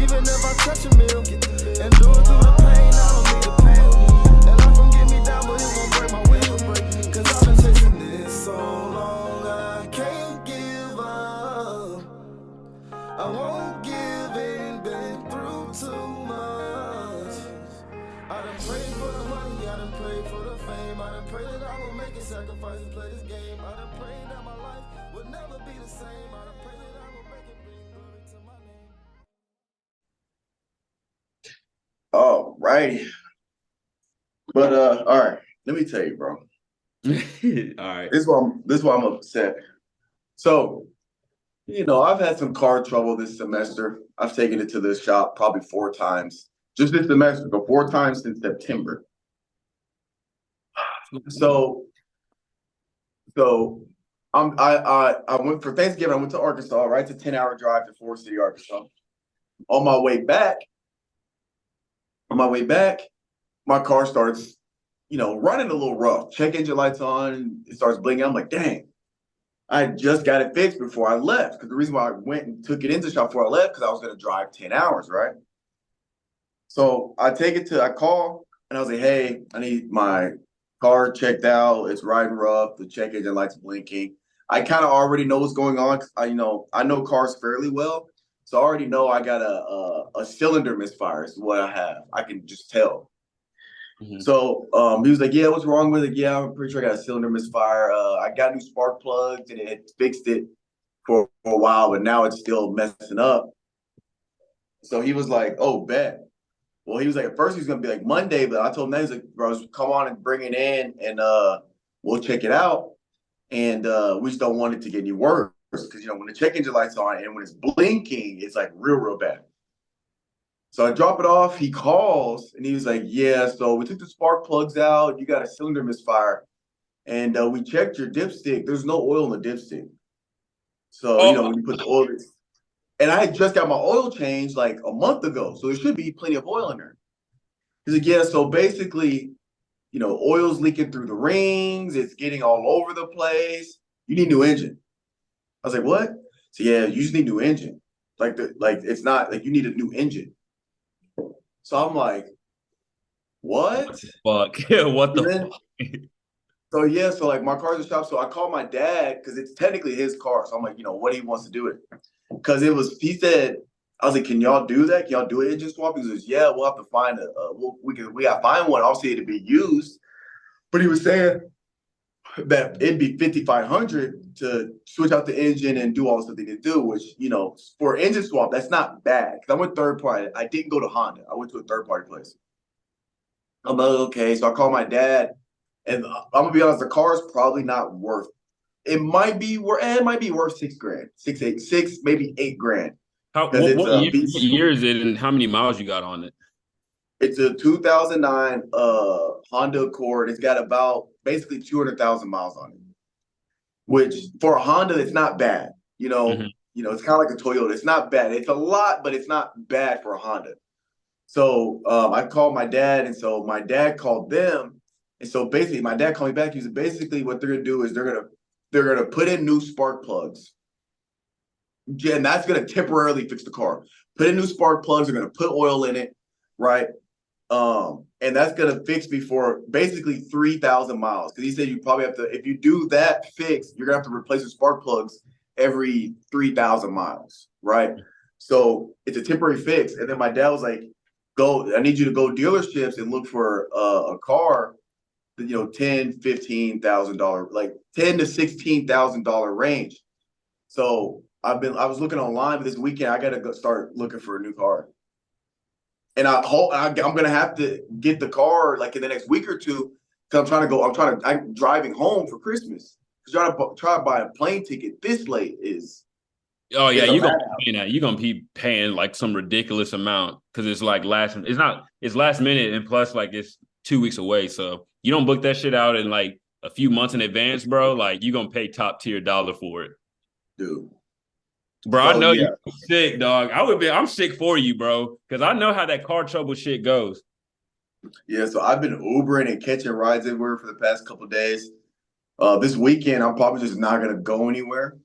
even if I touch a meal. And do it through the pain, I don't need the pain. And life gon' get me down, but it won't break my will. Cause I've been chasing this so long, I can't give up. I won't give in, been through too much. I done prayed for the money, I done prayed for the fame. I done prayed that I will make a sacrifice and play this game. I done prayed that my life would never be the same. I done prayed that I will make it bring glory to my name. All righty. But all right, let me tell you, bro. All right. This is why I'm upset. So, I've had some car trouble this semester. I've taken it to this shop probably 4 times. Just this semester, but 4 times since September. So I went for Thanksgiving. I went to Arkansas, right? It's a 10-hour drive to Forest City, Arkansas. On my way back, my car starts, running a little rough. Check engine lights on, and it starts blinking. I'm like, dang, I just got it fixed before I left. Because the reason why I went and took it into the shop before I left, because I was going to drive 10 hours, right? So I call, and I was like, hey, I need my car checked out. It's riding rough. The check engine light's blinking. I kind of already know what's going on. I know cars fairly well. So I already know I got a cylinder misfire is what I have. I can just tell. Mm-hmm. So he was like, yeah, what's wrong with it? Yeah, I'm pretty sure I got a cylinder misfire. I got new spark plugs and it fixed it for a while, but now it's still messing up. So he was like, oh, bet. Well, he was like, at first he was going to be like Monday, but I told him that, he's like, bro, come on and bring it in and we'll check it out. And we just don't want it to get any worse because, when the check engine light's on and when it's blinking, it's like real bad. So I drop it off. He calls and he was like, yeah, so we took the spark plugs out. You got a cylinder misfire. And we checked your dipstick. There's no oil in the dipstick. So, when you put the oil in. And I had just got my oil changed like a month ago. So there should be plenty of oil in there. He's like, yeah, so basically, oil's leaking through the rings. It's getting all over the place. You need a new engine. I was like, what? So yeah, you just need a new engine. It's not like you need a new engine. So I'm like, what? Fuck. What the fuck? So yeah, so like my car's in the shop. So I called my dad because it's technically his car. So I'm like, what he wants to do it. Because he said, I was like, can y'all do that? Can y'all do an engine swap? He goes, yeah, we'll have to find we got to find one. Obviously it'd be used. But he was saying that it'd be $5,500 to switch out the engine and do all the stuff they need to do, which, for an engine swap, that's not bad. Because I went third party. I didn't go to Honda. I went to a third party place. I'm like, okay. So I called my dad, and I'm gonna be honest, the car is probably not worth. It might be worth $6,000, six, maybe $8,000. What year is it, and how many miles you got on it? It's a 2009 Honda Accord. It's got about basically 200,000 miles on it, which for a Honda, it's not bad. Mm-hmm. It's kind of like a Toyota. It's not bad. It's a lot, but it's not bad for a Honda. So I called my dad, and so my dad called them, and so basically my dad called me back. He said basically what they're gonna do is they're gonna put in new spark plugs, and that's gonna temporarily fix the car. Put in new spark plugs. They're gonna put oil in it, right? And that's gonna fix me for basically 3,000 miles. Because he said you probably have to, if you do that fix, you're gonna have to replace the spark plugs every 3,000 miles, right? So it's a temporary fix. And then my dad was like, I need you to go dealerships and look for a car, $10,000, $15,000, like $10,000 to $16,000 range. So I was looking online, but this weekend I gotta go start looking for a new car. And I'm gonna have to get the car like in the next week or two because I'm driving home for Christmas. Because try to buy a plane ticket this late is. Oh yeah, you're gonna be paying like some ridiculous amount because it's like it's last minute, and plus like it's 2 weeks away. So you don't book that shit out in like a few months in advance, bro. Like you're gonna pay top tier dollar for it, dude. Bro, I know you're sick, dog. I'm sick for you, bro, because I know how that car trouble shit goes. Yeah, so I've been Ubering and catching rides everywhere for the past couple of days. This weekend, I'm probably just not gonna go anywhere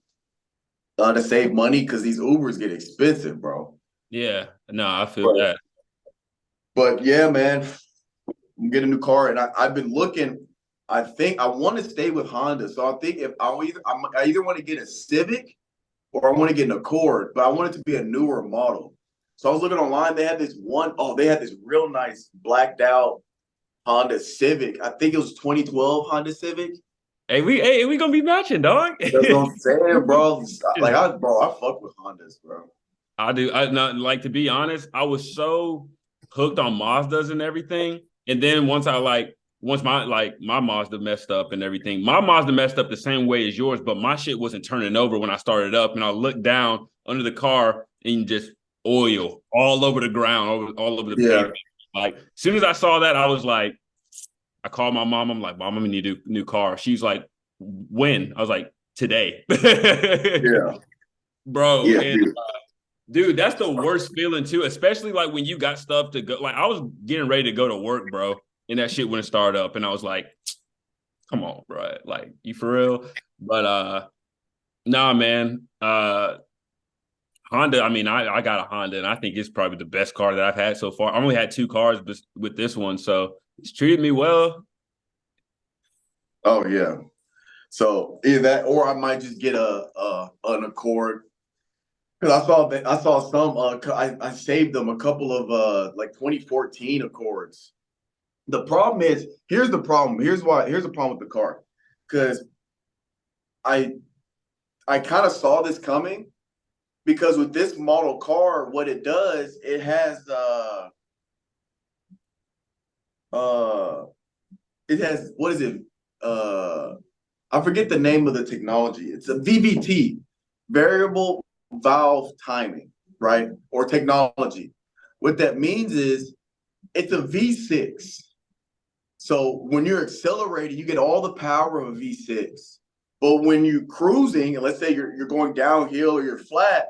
to save money because these Ubers get expensive, bro. Yeah, no, I feel But, that. but yeah, man, I'm getting a new car, and I've been looking. I think I want to stay with Honda, so I think if I either want to get a Civic or I want to get an Accord, but I want it to be a newer model. So I was looking online. They had this one, oh, they had this real nice blacked out Honda Civic. I think it was 2012 Honda Civic. Hey, we gonna be matching, dog. That's what I'm saying, bro. I fuck with Hondas, bro. I do. I not like to be honest. I was so hooked on Mazdas and everything, and then once my Mazda messed up and everything. My Mazda messed up the same way as yours, but my shit wasn't turning over when I started up, and I looked down under the car and just oil all over the ground, all over the Yeah. pavement. Like as soon as I saw that, I was like, I called my mom. I'm like, Mom, I'm gonna need a new car. She's like, when? I was like, today. Yeah. Bro, Yeah, and dude. dude, that's the worst feeling too, especially like when you got stuff to go. Like I was getting ready to go to work, bro, and that shit wouldn't start up, and I was like, "Come on, bro, like you for real?" But nah, man. Honda. I mean, I got a Honda, and I think it's probably the best car that I've had so far. I only had two cars, but with this one, so it's treated me well. Oh yeah. So either that, or I might just get a an Accord. Because I saw some I saved them a couple of like 2014 Accords. The problem is, here's the problem. Here's the problem with the car. Because I I kind of saw this coming because with this model car, what it does, it has uh what is it? Uh I forget the name of the technology. It's a VVT, variable valve timing, right? Or technology. What that means is it's a V6. So when you're accelerating, you get all the power of a V6. But when you're cruising, and let's say you're going downhill or you're flat,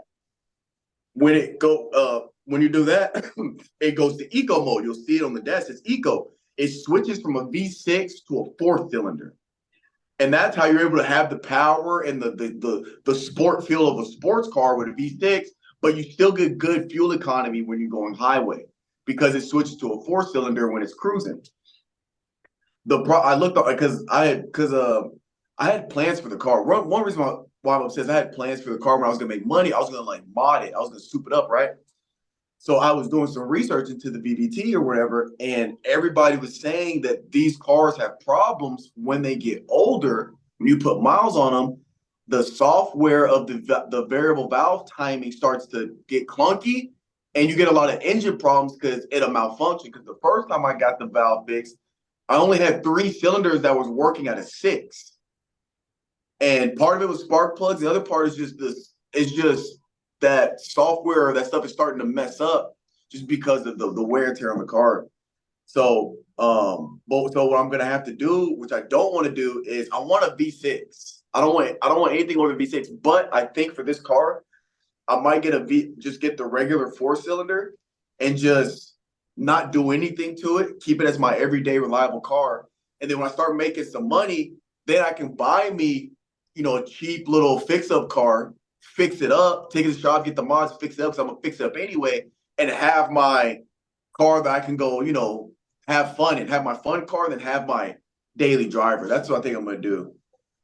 when you do that, it goes to eco mode. You'll see it on the desk. It's eco. It switches from a V6 to a four cylinder. And that's how you're able to have the power and the sport feel of a sports car with a V6, but you still get good fuel economy when you're going highway because it switches to a four cylinder when it's cruising. I looked up because I had plans for the car. One reason why I'm upset is I had plans for the car when I was gonna make money. I was gonna like mod it. I was gonna soup it up, right? So I was doing some research into the BBT or whatever, and everybody was saying that these cars have problems when they get older. When you put miles on them, the software of the variable valve timing starts to get clunky, and you get a lot of engine problems because it'll malfunction. Because the first time I got the valve fixed, I only had three cylinders that was working out of six, and part of it was spark plugs. The other part is just this. It's just that software, that stuff is starting to mess up just because of the wear and tear on the car. So, so what I'm gonna have to do, which I don't want to do, is I want a V6. I don't want anything over V6. But I think for this car, I might just get the regular four cylinder and just not do anything to it. Keep it as my everyday reliable car. And then when I start making some money, then I can buy me, a cheap little fix up car, fix it up, take it to the shop, get the mods, fix it up, because I'm gonna fix it up anyway, and have my car that I can go, have fun and have my fun car, then have my daily driver. That's what I think I'm gonna do.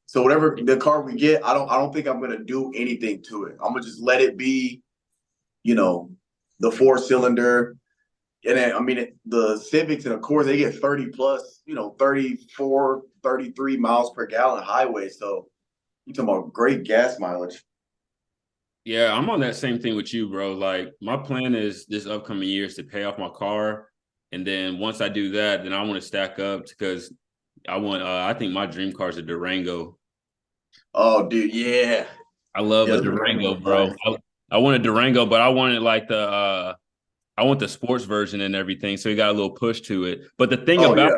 So whatever the car we get, I don't think I'm gonna do anything to it. I'm gonna just let it be, the four cylinder. And then, I mean, the Civics and Accords, they get 30 plus, 34, 33 miles per gallon highway. So you're talking about great gas mileage. Yeah, I'm on that same thing with you, bro. Like my plan is this upcoming year is to pay off my car, and then once I do that, then I want to stack up because I think my dream car is a Durango. Oh, dude, yeah. I love Yeah, a the Durango, Durango, bro. nice. I want a Durango, but I wanted like I want the sports version and everything, so you got a little push to it. But Oh, yeah.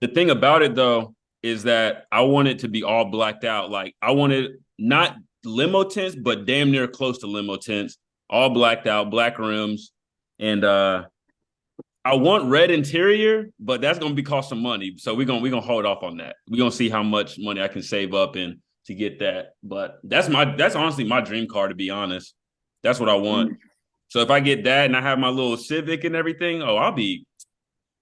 the thing about it though is that I want it to be all blacked out. Like I wanted not limo tints, but damn near close to limo tints, all blacked out, black rims, and I want red interior, but that's gonna be cost some money. So we're gonna hold off on that. We're gonna see how much money I can save up and to get that. But that's honestly my dream car, to be honest. That's what I want. So if I get that and I have my little Civic and everything, I'll be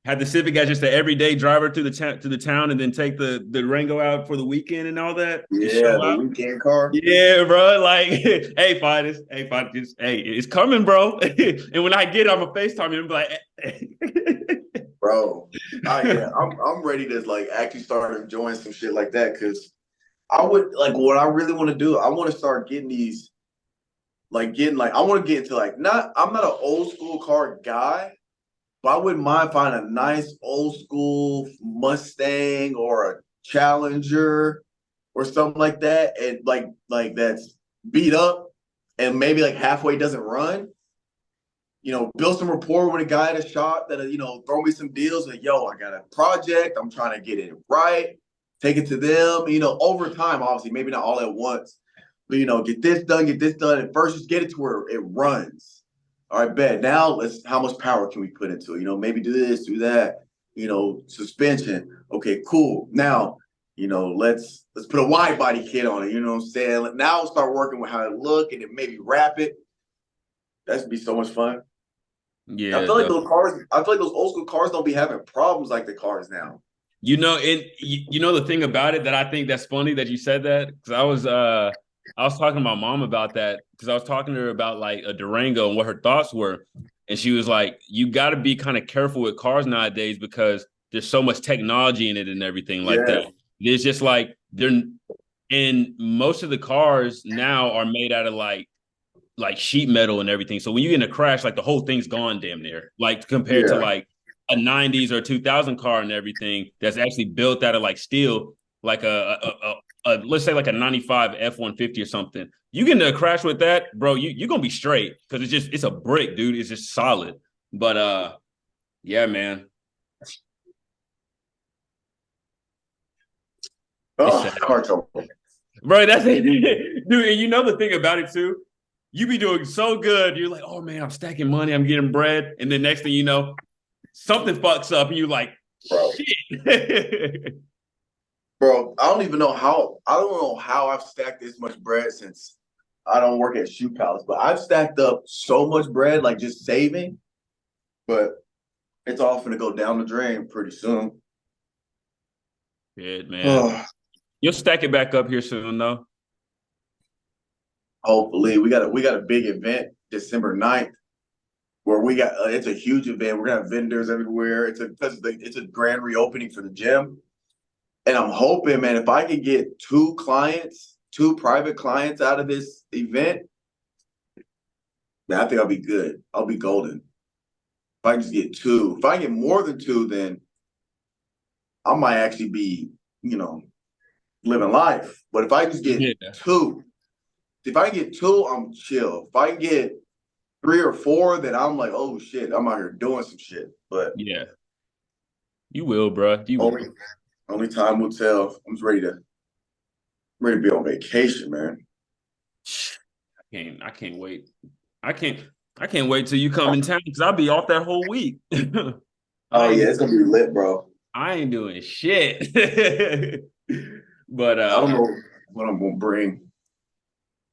had the Civic as just an everyday driver to the town and then take the Durango out for the weekend and all that. Just Yeah, show the out. weekend car. Yeah, bro. Like, hey, Finis, hey, it's coming, bro. And when I get it, I'm gonna FaceTime you and be like, Bro. Yeah, I'm ready to like actually start enjoying some shit like that because I would like what I really want to do. I want to start getting these, I want to get into like I'm not an old school car guy, but I wouldn't mind finding a nice old school Mustang or a Challenger or something like that, and like that's beat up and maybe like halfway doesn't run. Build some rapport with a guy at a shop that throw me some deals. Like, yo, I got a project. I'm trying to get it right. Take it to them. Over time, obviously, maybe not all at once, but get this done, and first just get it to where it runs. All right, bet. Now how much power can we put into it? Maybe do this, do that. Suspension. Okay, cool. Now, let's put a wide body kit on it. You know what I'm saying? Now start working with how it look and then maybe wrap it. That'd be so much fun. yeah. I feel like those old school cars don't be having problems like the cars now. And the thing about it that I think that's funny that you said that because I was talking to my mom about that because I was talking to her about like a Durango and what her thoughts were, and she was like, "You got to be kind of careful with cars nowadays because there's so much technology in it and everything like that. It's just like and most of the cars now are made out of like sheet metal and everything. So when you get in a crash, like the whole thing's gone damn near. Like compared to like a 90s or 2000 car and everything that's actually built out of like steel, like a let's say like a 95 F-150 or something. You get into a crash with that, bro, you're gonna be straight because it's a brick, dude. It's just solid. But yeah, man. Oh, car trouble. Bro, that's it. Dude, and you know the thing about it too? You be doing so good. You're like, oh man, I'm stacking money, I'm getting bread. And then next thing you know, something fucks up and you're like, bro. Shit. Bro, I don't know how I've stacked this much bread since I don't work at Shoe Palace, but I've stacked up so much bread, like just saving, but it's all gonna go down the drain pretty soon. Shit, man. You'll stack it back up here soon though. Hopefully. We got a big event December 9th where it's a huge event. We're gonna have vendors everywhere. It's a grand reopening for the gym. And I'm hoping, man, if I can get two private clients out of this event, man, I think I'll be good. I'll be golden. If I can just get two. If I get more than two, then I might actually be, living life. But if I just get two, I'm chill. If I can get 3 or 4, then I'm like, oh shit, I'm out here doing some shit. But yeah, you will, bro. Only time will tell. I'm just ready to be on vacation, man. I can't wait. I can't wait till you come in town because I'll be off that whole week. Oh yeah, it's gonna be lit, bro. I ain't doing shit. But I don't know what I'm gonna bring.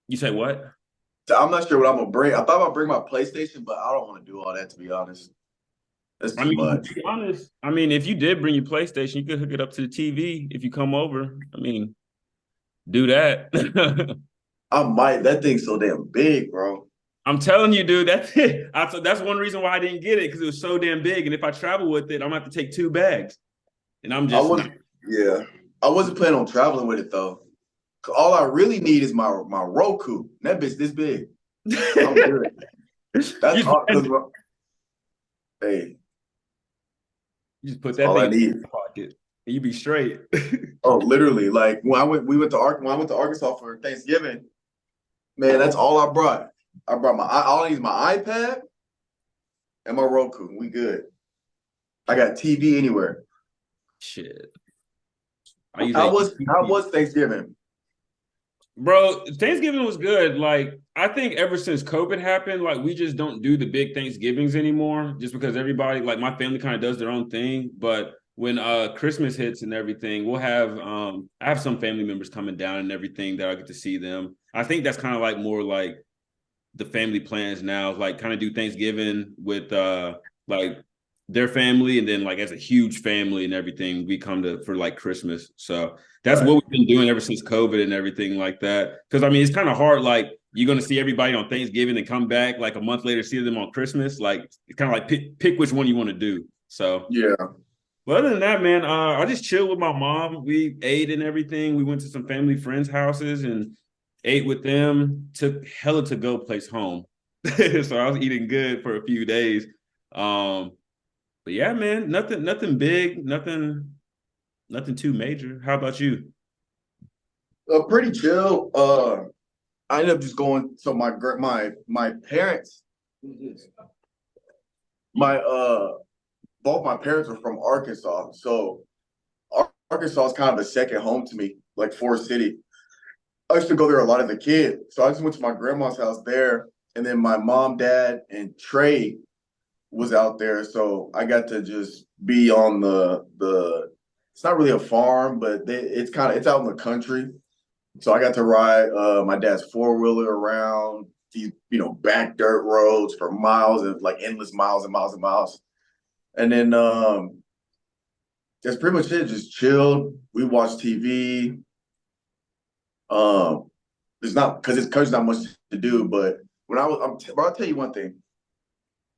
You say what? I'm not sure what I'm gonna bring. I thought I'd bring my PlayStation, but I don't want to do all that, to be honest. That's too much. To be honest, if you did bring your PlayStation, you could hook it up to the TV if you come over. Do that. I might. That thing's so damn big, bro. I'm telling you, dude. That's it. That's one reason why I didn't get it because it was so damn big. And if I travel with it, I'm gonna have to take 2 bags. And I'm just yeah. I wasn't planning on traveling with it though. All I really need is my Roku. That bitch this big. I'm good. That's all. Hey. You just put that thing in your pocket and you be straight. Oh, literally. Like when I went to Arkansas for Thanksgiving, man, that's all I brought. All I need is my iPad and my Roku. We good. I got TV anywhere. Shit. How was Thanksgiving? Bro, Thanksgiving was good. Like, I think ever since COVID happened, like, we just don't do the big Thanksgivings anymore just because everybody, like, my family kind of does their own thing. But when Christmas hits and everything, we'll have, I have some family members coming down and everything that I get to see them. I think that's kind of like more like the family plans now, like kind of do Thanksgiving with like their family, and then like as a huge family and everything, we come to for like Christmas. So that's what we've been doing ever since COVID and everything like that. Because I mean, it's kind of hard. Like you're gonna see everybody on Thanksgiving and come back like a month later, see them on Christmas. Like it's kind of like pick which one you want to do. So Yeah. But other than that, man, I just chilled with my mom. We ate and everything. We went to some family friends' houses and ate with them. Took hella to go place home, so I was eating good for a few days. But yeah, man, nothing big, nothing too major. How about you? Pretty chill. I ended up just going. So my parents, my both my parents are from Arkansas, so Arkansas is kind of a second home to me, like Forest City. I used to go there a lot as a kid, so I just went to my grandma's house there, and then my mom, dad, and Trey was out there, so I got to just be on the. It's not really a farm, but it's out in the country. So I got to ride my dad's four-wheeler around these, back dirt roads for miles and like endless miles and miles and miles. And then that's pretty much it. Just chilled. We watched TV. There's not because not much to do. But when bro, I'll tell you one thing,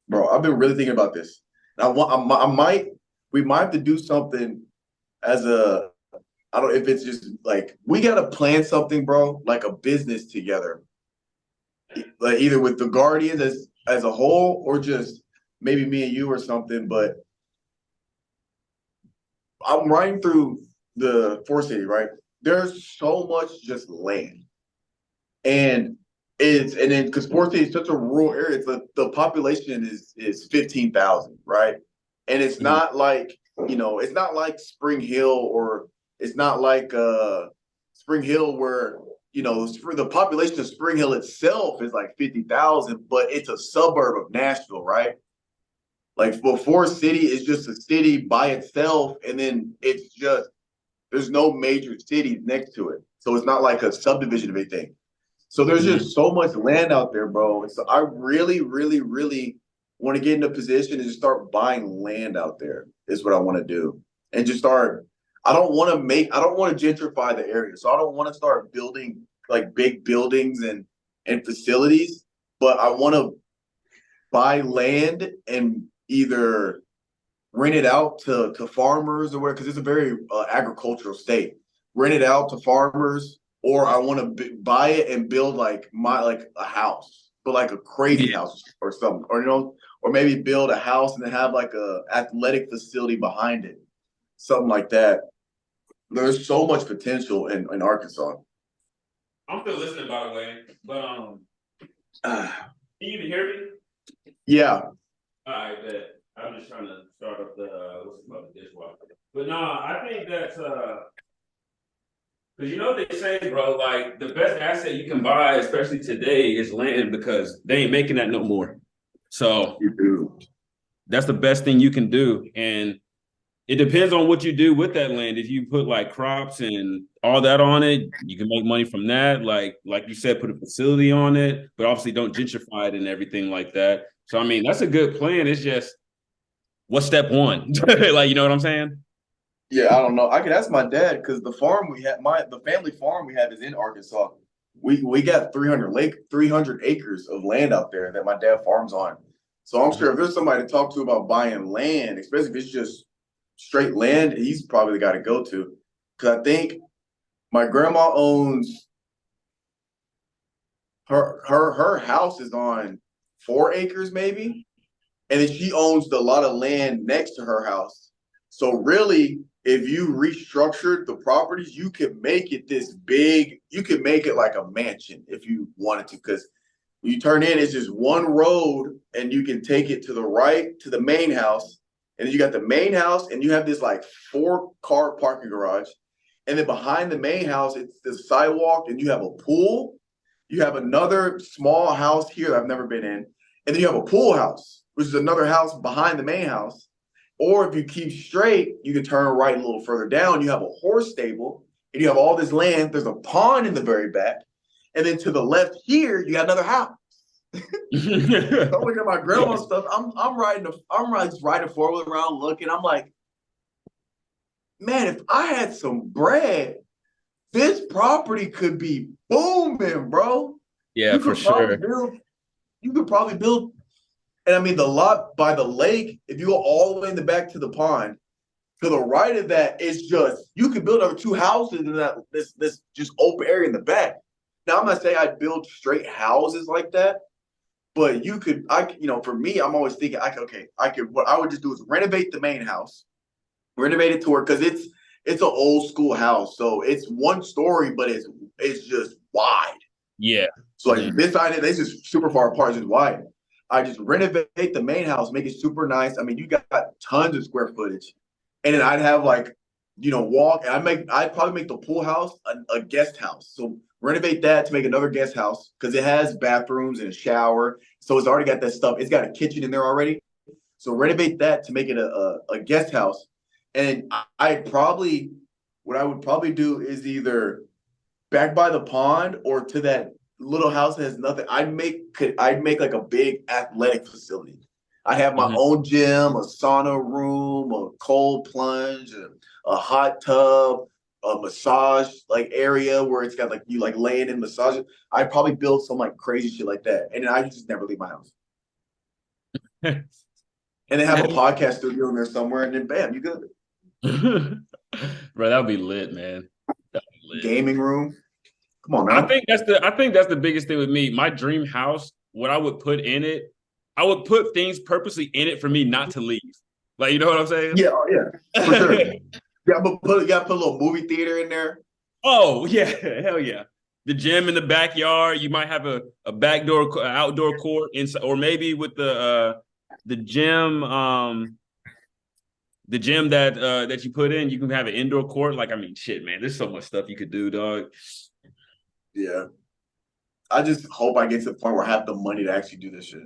bro. I've been really thinking about this. And we might have to do something as a. I don't know if it's just like we gotta plan something, bro, like a business together. Like either with the Guardians as a whole or just maybe me and you or something. But I'm riding through the Forest City, right? There's so much just land. And then because Forest City is such a rural area, the population is 15,000, right? And it's not like, it's not like Spring Hill or it's not like Spring Hill where, the population of Spring Hill itself is like 50,000, but it's a suburb of Nashville, right? Like, well, Forest City is just a city by itself, and then there's no major cities next to it. So it's not like a subdivision of anything. So there's just so much land out there, bro. And so I really, really, really want to get in a position and just start buying land out there is what I want to do. And just start, I don't want to gentrify the area. So I don't want to start building like big buildings and facilities, but I want to buy land and either rent it out to farmers or whatever, because it's a very agricultural state. Rent it out to farmers, or I want to buy it and build like a house, but like a crazy house or something, or maybe build a house and then have like a athletic facility behind it, something like that. There's so much potential in Arkansas. I'm still listening, by the way, but can you even hear me? Yeah. All right, bet. I'm just trying to start up the dishwasher. But no, I think that's because you know what they say, bro, like the best asset you can buy, especially today, is land because they ain't making that no more. So You do. that's the best thing you can do. And it depends on what you do with that land. If you put like crops and all that on it, you can make money from that. Like you said, put a facility on it, but obviously don't gentrify it and everything like that. So I mean, that's a good plan. It's just what's step one? Like, you know what I'm saying? Yeah, I don't know. I could ask my dad because the family farm we have is in Arkansas. We got 300 acres of land out there that my dad farms on. So I'm sure if there's somebody to talk to about buying land, especially if it's just straight land, he's probably the guy to go to. Because I think my grandma owns her house is on 4 acres maybe, and then she owns a lot of land next to her house. So really, if you restructured the properties, you could make it this big. You could make it like a mansion if you wanted to, because when you turn in, it's just one road, and you can take it to the right to the main house. And then you got the main house, and you have this like 4-car parking garage. And then behind the main house, it's the sidewalk, and you have a pool. You have another small house here that I've never been in. And then you have a pool house, which is another house behind the main house. Or if you keep straight, you can turn right a little further down. You have a horse stable, and you have all this land. There's a pond in the very back. And then to the left here, you got another house. I'm looking at my grandma's stuff. I'm riding a 4-wheeler around looking. I'm like, man, if I had some bread, this property could be booming, bro. Yeah, You for could probably sure. build. You could probably build. And I mean, the lot by the lake. If you go all the way in the back to the pond, to the right of that, it's just you could build over 2 houses in that this just open area in the back. Now I'm not saying I'd build straight houses like that, but you could. For me, I'm always thinking I could. What I would just do is renovate the main house, renovate it to where because it's an old school house, so it's 1 story, but it's just wide. Yeah. So like this side, it's just super far apart, it's just wide. I just renovate the main house, make it super nice. I mean, you got tons of square footage, and then I'd have like, walk. I'd probably make the pool house a guest house. So renovate that to make another guest house because it has bathrooms and a shower. So it's already got that stuff. It's got a kitchen in there already. So renovate that to make it a guest house. And what I would probably do is either back by the pond or to that little house that has nothing. I'd make like a big athletic facility. I have my own gym, a sauna room, a cold plunge, a hot tub, a massage like area where it's got like you like laying in massage. I'd probably build some like crazy shit like that, and then I just never leave my house. And then have a podcast studio in there somewhere, and then bam, you good. Bro, that would be lit, man. That'd be lit. Gaming room. Come on, man. I think that's the biggest thing with me. My dream house, what I would put in it, I would put things purposely in it for me not to leave. Like, you know what I'm saying? Yeah, oh yeah, for sure. You gotta put a little movie theater in there. Oh yeah, hell yeah. The gym in the backyard. You might have a backdoor outdoor court inside, or maybe with the gym that you put in, you can have an indoor court. Like, I mean, shit, man, there's so much stuff you could do, dog. Yeah. I just hope I get to the point where I have the money to actually do this shit.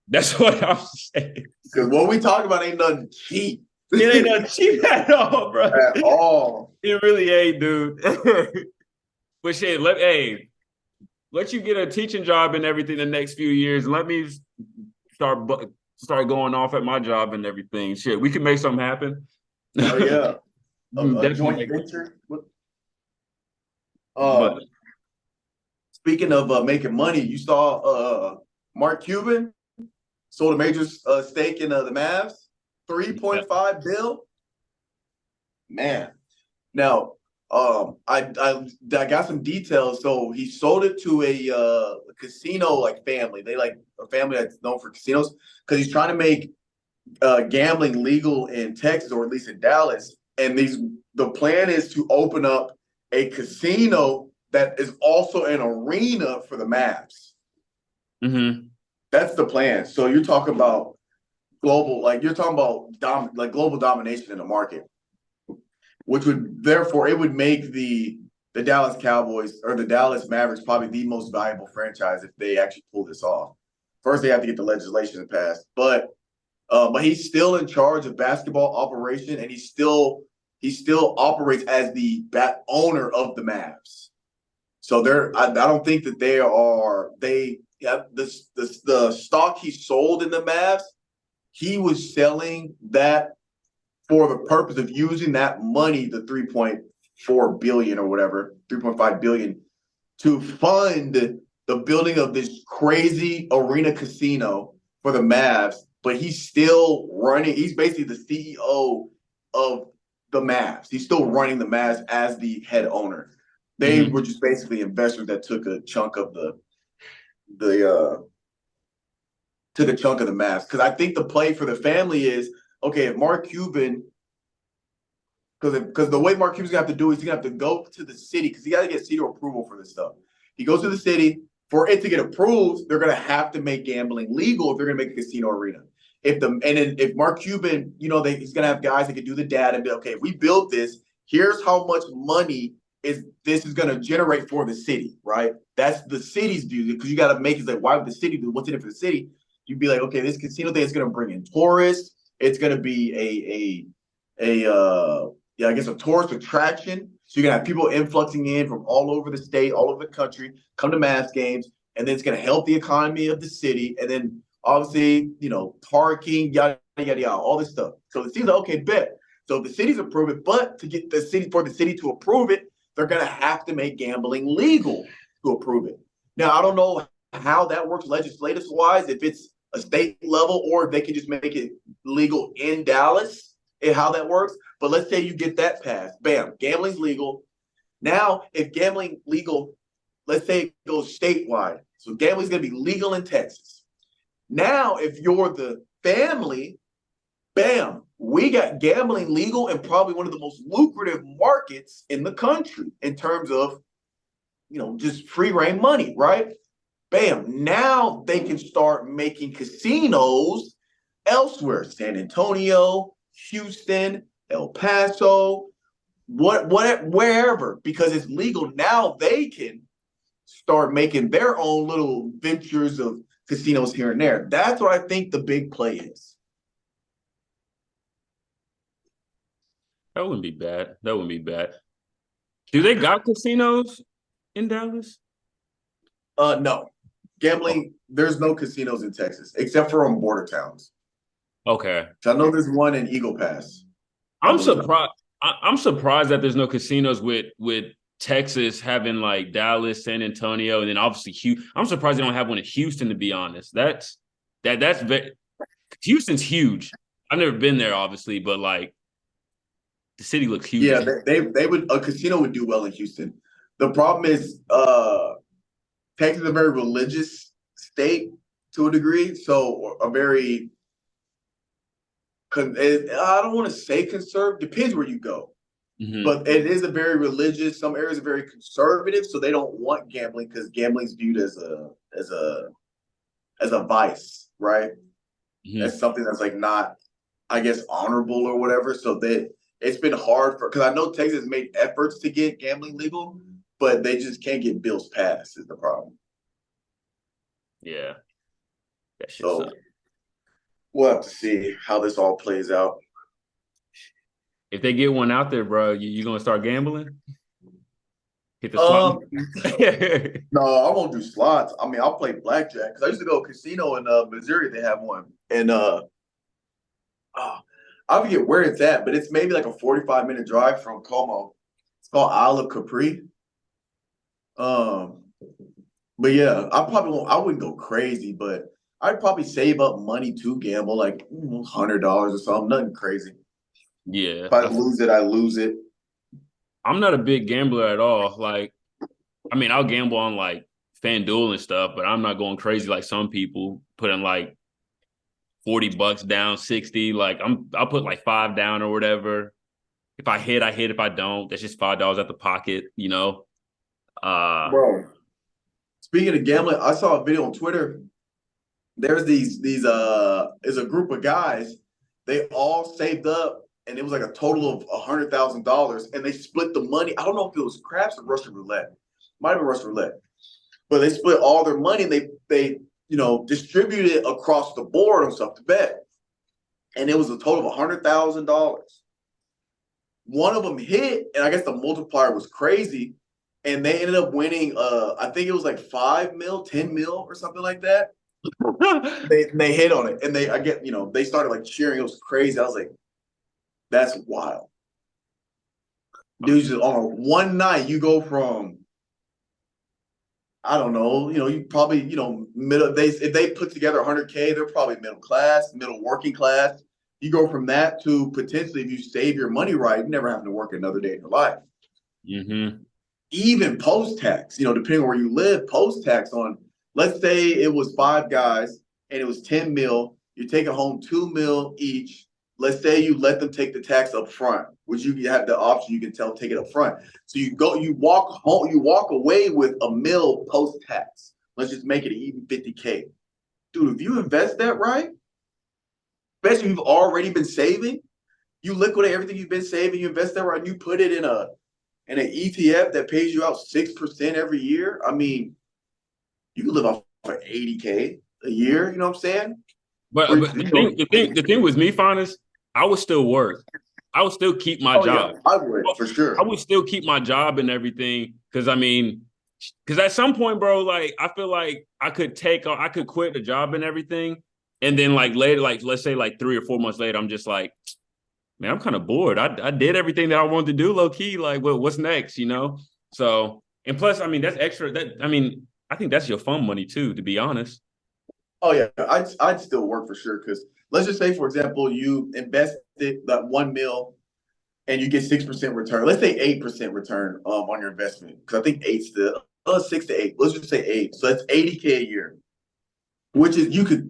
That's what I'm saying. Because what we talk about ain't nothing cheap. It ain't nothing cheap at all, bro. At all. It really ain't, dude. But shit, let you get a teaching job and everything the next few years. And let me start going off at my job and everything. Shit, we can make something happen. Oh yeah. A joint venture. Speaking of making money, you saw Mark Cuban sold a major stake in the Mavs, $3.5 billion. Man, now I got some details. So he sold it to a casino like family. They like a family that's known for casinos because he's trying to make gambling legal in Texas or at least in Dallas. And the plan is to open up a casino that is also an arena for the Mavs. Mm-hmm. That's the plan. So you're talking about global domination in the market, which would make the Dallas Cowboys or the Dallas Mavericks probably the most valuable franchise if they actually pull this off. First, they have to get the legislation passed, but he's still in charge of basketball operation, and he still operates as the owner of the Mavs. So I don't think that they have the stock he sold in the Mavs. He was selling that for the purpose of using that money, the 3.4 billion or whatever, 3.5 billion, to fund the building of this crazy arena casino for the Mavs. But he's still running. He's basically the CEO of the Mavs. He's still running the Mavs as the head owner. They were just basically investors that took a chunk of the Mavs. Because I think the play for the family is, okay, if Mark Cuban, because the way Mark Cuban's gonna have to do is he's gonna have to go to the city because he got to get city approval for this stuff. He goes to the city. For it to get approved, they're gonna have to make gambling legal if they're gonna make a casino arena. If Mark Cuban, he's gonna have guys that can do the data and be okay. If we build this, here's how much money this is gonna generate for the city, right? That's the city's view because you got to make it like, why would the city do what's in it for the city? You'd be like, okay, this casino thing is gonna bring in tourists. It's gonna be I guess a tourist attraction. So you're gonna have people influxing in from all over the state, all over the country, come to Mavs games, and then it's going to help the economy of the city, and then obviously, parking, yada yada yada, all this stuff. So the city's like, okay, bet. So the cities approve it, but to get the city to approve it, they're going to have to make gambling legal to approve it. Now, I don't know how that works legislative wise, if it's a state level or if they can just make it legal in Dallas and how that works. But let's say you get that passed. Bam, gambling's legal. Now, if gambling legal, let's say it goes statewide. So gambling's going to be legal in Texas. Now, if you're the family, bam, we got gambling legal in probably one of the most lucrative markets in the country in terms of, just free reign money, right? Bam, now they can start making casinos elsewhere. San Antonio, Houston, El Paso, wherever, because it's legal. Now they can start making their own little ventures of casinos here and there. That's what I think the big play is. That wouldn't be bad. That wouldn't be bad. Do they got casinos in Dallas? No. Gambling, there's no casinos in Texas, except for on border towns. Okay. So I know there's one in Eagle Pass. I'm surprised. I'm surprised that there's no casinos with Texas having like Dallas, San Antonio, and then obviously Houston. I'm surprised they don't have one in Houston, to be honest. That's very, Houston's huge. I've never been there, obviously, but like the city looks huge. Yeah, they would, a casino would do well in Houston. The problem is Texas is a very religious state to a degree, so a very, I don't want to say conservative, depends where you go. Mm-hmm. But it is a very religious, some areas are very conservative, so they don't want gambling because gambling is viewed as a vice, right? Mm-hmm. That's something that's like not, I guess, honorable or whatever. So it's been hard because I know Texas made efforts to get gambling legal, but they just can't get bills passed is the problem. Yeah. That shit so sucks. We'll have to see how this all plays out. If they get one out there, bro, you gonna start gambling? Hit the slot. No, I won't do slots. I mean, I'll play blackjack because I used to go to a casino in Missouri. They have one, and I forget where it's at, but it's maybe like a 45-minute drive from Como. It's called Isle of Capri. But yeah, I wouldn't go crazy, but I'd probably save up money to gamble, like $100 or something, nothing crazy. Yeah. If I lose it, I lose it. I'm not a big gambler at all. Like, I mean, I'll gamble on like FanDuel and stuff, but I'm not going crazy like some people putting like $40 down, 60. Like I'll put like $5 down or whatever. If I hit, I hit. If I don't, that's just $5 out the pocket, Bro, speaking of gambling, I saw a video on Twitter. There's these is a group of guys. They all saved up, and it was like a total of $100,000, and they split the money. I don't know if it was craps or Russian roulette. Might have been Russian roulette, but they split all their money and they distributed it across the board on stuff to bet, and it was a total of $100,000. One of them hit, and I guess the multiplier was crazy, and they ended up winning. I think it was like 5 mil, 10 mil, or something like that. they hit on it, and they started like cheering. It was crazy. I was like, that's wild. Dude, just on one night, you go from, I don't know, you probably, middle. If they put together 100K, they're probably middle working class. You go from that to potentially, if you save your money right, you never have to work another day in your life. Mm-hmm. Even post-tax, depending on where you live, post-tax on, let's say it was 5 guys and it was 10 mil, you're taking home 2 mil each. Let's say you let them take the tax up front, which you have the option, you can take it up front. So you walk away with a mil post-tax. Let's just make it even 50K. Dude, if you invest that right, especially if you've already been saving, you liquidate everything you've been saving, you invest that right, and you put it in an ETF that pays you out 6% every year. I mean, you can live off of 80K a year, you know what I'm saying? But the thing with me, Finis, I would still work. I would still keep my job. Yeah, I would, for sure. I would still keep my job and everything because, I mean, Because at some point, bro, like I feel like I could quit the job and everything, and then like later, like let's say like 3 or 4 months later, I'm just like, man, I'm kind of bored. I did everything that I wanted to do, low key. Like, what's next, you know? So, and plus, I mean, that's extra. I think that's your fun money too, to be honest. Oh yeah, I'd still work for sure because let's just say, for example, you invested that 1 mil and you get 6% return. Let's say 8% return on your investment because I think eight's the 6 to 8. Let's just say 8. So that's 80K a year, which is you could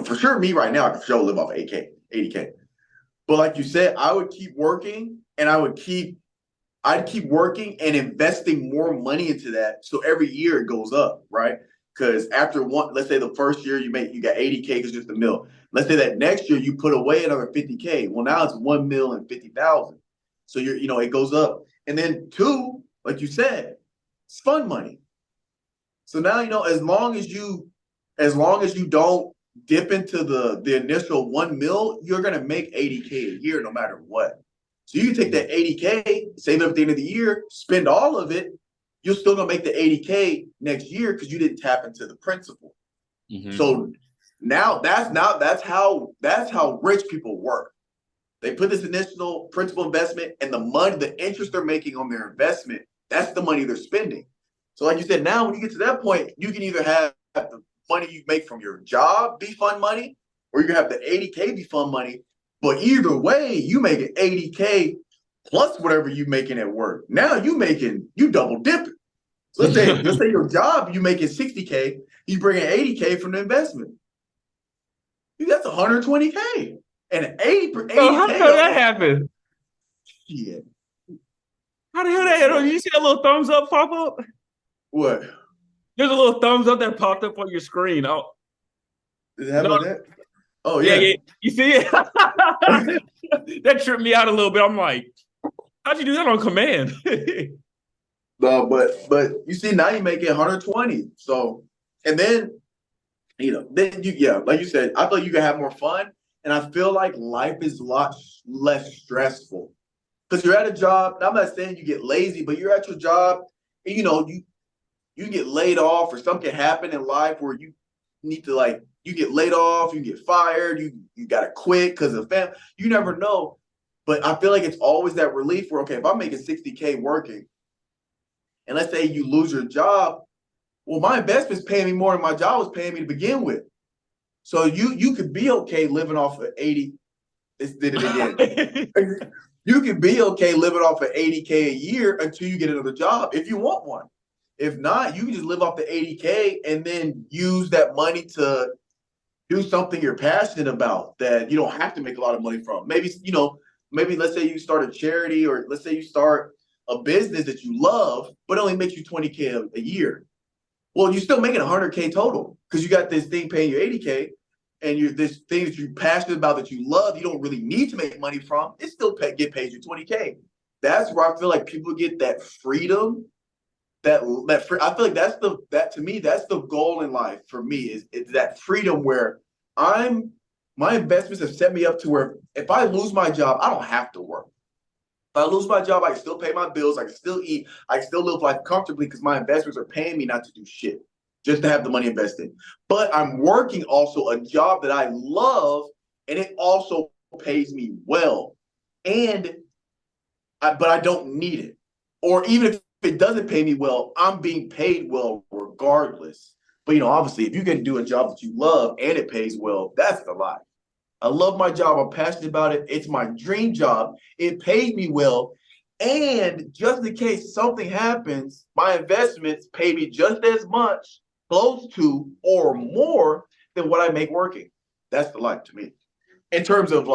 for sure me right now I could for sure live off 80K. But like you said, I would keep working and I'd keep working and investing more money into that. So every year it goes up, right? Because after let's say the first year you got 80K because just a mil. Let's say that next year you put away another 50K. Well, now it's 1,050,000. So it goes up. And then 2, like you said, it's fun money. So now, as long as you don't dip into the initial 1 mil, you're gonna make 80K a year no matter what. So you can take that 80K, save it at the end of the year, spend all of it. You're still gonna make the 80K next year because you didn't tap into the principal. Mm-hmm. So that's how rich people work. They put this initial principal investment and the interest they're making on their investment, that's the money they're spending. So like you said, now when you get to that point, you can either have the money you make from your job be fun money, or you can have the 80K be fun money. But either way, you make it 80K plus whatever you making at work. Now you double dipping. So let's say your job, you making 60K, you bring in 80K from the investment. That's 120K. And 80K. So how the hell that happen? Yeah. How the hell that happen? You see that little thumbs up pop up? What? There's a little thumbs up that popped up on your screen. Oh, does it have like that? Oh yeah. Yeah. You see it? That tripped me out a little bit. I'm like, how'd you do that on command? No, but you see now you make it 120. So and then like you said, I feel like you can have more fun, and I feel like life is a lot less stressful because you're at a job. I'm not saying you get lazy, but you're at your job, and you can get laid off, or something can happen in life where you need to you get laid off, you get fired, you gotta quit because of family. You never know. But I feel like it's always that relief where, okay, if I'm making 60K working, and let's say you lose your job, well, my investment's paying me more than my job was paying me to begin with. So you could be okay living off of 80. This did it again. You could be okay living off of 80K a year until you get another job if you want one. If not, you can just live off the 80K and then use that money to do something you're passionate about that you don't have to make a lot of money from. Maybe let's say you start a charity, or let's say you start a business that you love, but it only makes you 20K a year. Well, you're still making 100K total because you got this thing paying you 80K, and this thing that you're passionate about that you love, you don't really need to make money from. It still get paid you 20K. That's where I feel like people get that freedom. I feel like that to me, that's the goal in life for me is that freedom where my investments have set me up to where if I lose my job, I don't have to work. If I lose my job, I can still pay my bills. I can still eat. I can still live life comfortably because my investors are paying me not to do shit, just to have the money invested. But I'm working also a job that I love, and it also pays me well. But I don't need it. Or even if it doesn't pay me well, I'm being paid well regardless. But obviously, if you can do a job that you love and it pays well, that's the life. I love my job. I'm passionate about it. It's my dream job. It pays me well. And just in case something happens, my investments pay me just as much, close to, or more than what I make working. That's the life to me. In terms of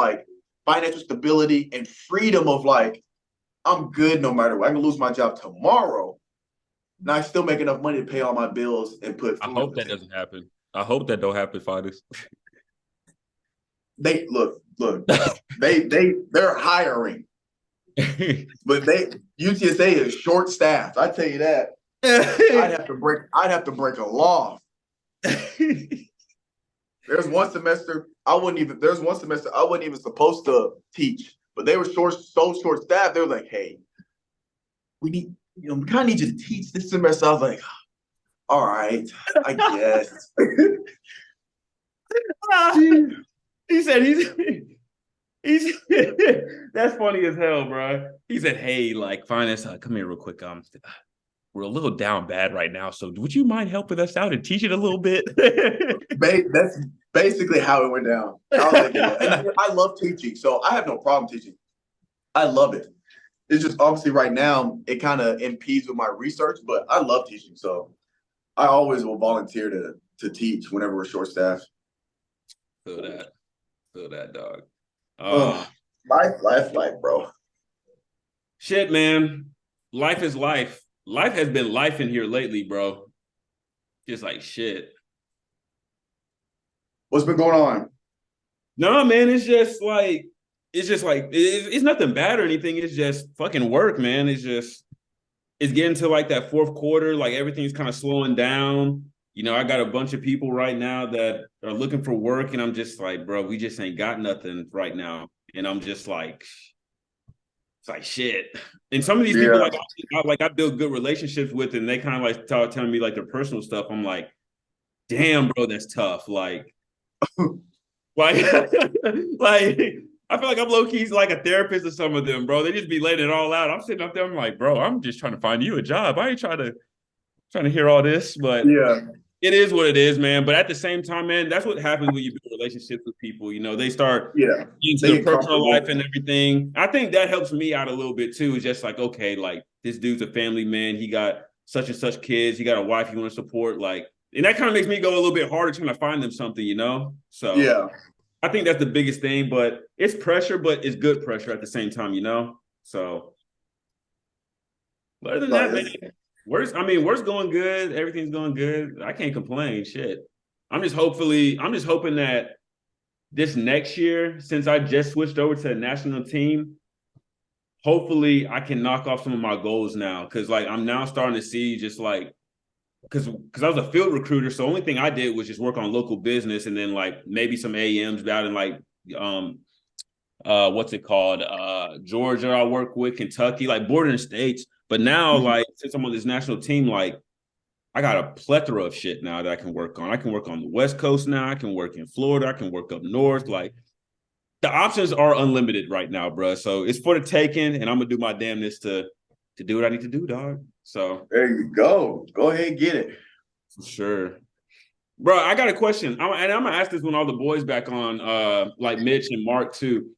financial stability and freedom of I'm good no matter what. I can lose my job tomorrow, and I still make enough money to pay all my bills and put food. I hope that doesn't happen. I hope that don't happen, Finis. They look. They're hiring, but UTSA is short staffed. I tell you that. I'd have to break a law. There's one semester I wasn't even supposed to teach, but they were so short staffed. They were like, "Hey, we kind of need you to teach this semester." I was like, All right, I guess. He said he's that's funny as hell, bro. He said, "Hey, like, Finis, come here real quick. We're a little down bad right now, so would you mind helping us out and teaching a little bit?" That's basically how it went down. I was like, yeah. And I love teaching, so I have no problem teaching. I love it. It's just obviously right now it kind of impedes with my research, but I love teaching, so I always will volunteer to teach whenever we're short staffed. Feel that, dog. Oh, life, bro. Shit, man. Life is life. Life has been life in here lately, bro. Just like shit. What's been going on? No, man, it's nothing bad or anything. It's just fucking work, man. It's getting to like that fourth quarter, like everything's kind of slowing down. You know, I got a bunch of people right now that are looking for work, and I'm just like, bro, we just ain't got nothing right now. And I'm just like, it's like shit. And some of these people, Yeah. I build good relationships with, and they kind of like telling me like their personal stuff. I'm like, damn, bro, that's tough. Like, like I feel like I'm low key like a therapist to some of them, bro. They just be letting it all out. I'm sitting up there, I'm like, bro, I'm just trying to find you a job. I ain't trying to hear all this, but Yeah. it is what it is, man. But at the same time, man, that's what happens when you build relationships with people. You know, they start Yeah. into They their get personal life comfortable. and everything. I think that helps me out a little bit too. It's just like, okay, like this dude's a family man. He got such and such kids. He got a wife you want to support. Like, and that kind of makes me go a little bit harder trying to find them something, you know? So Yeah. I think that's the biggest thing, but it's pressure, but it's good pressure at the same time, you know? So, but other than Like that, man, work's going good. Everything's going good. I can't complain. Shit. I'm just hoping that this next year, since I just switched over to the national team, hopefully I can knock off some of my goals now. Cause like I'm now starting to see just like because I was a field recruiter, so the only thing I did was just work on local business and then like maybe some AMs out in like um what's it called? Georgia, I work with Kentucky, like bordering states. But now, Mhm. like since I'm on this national team, like I got a plethora of shit now that I can work on. I can work on the West Coast now. I can work in Florida. I can work up north. Like the options are unlimited right now, bro. So it's for the taking, and I'm gonna do my damnness to do what I need to do, dog. So There you go. Go ahead and get it. for sure. Bro, I got a question. And I'm gonna ask this when all the boys back on, like Mitch and Mark too.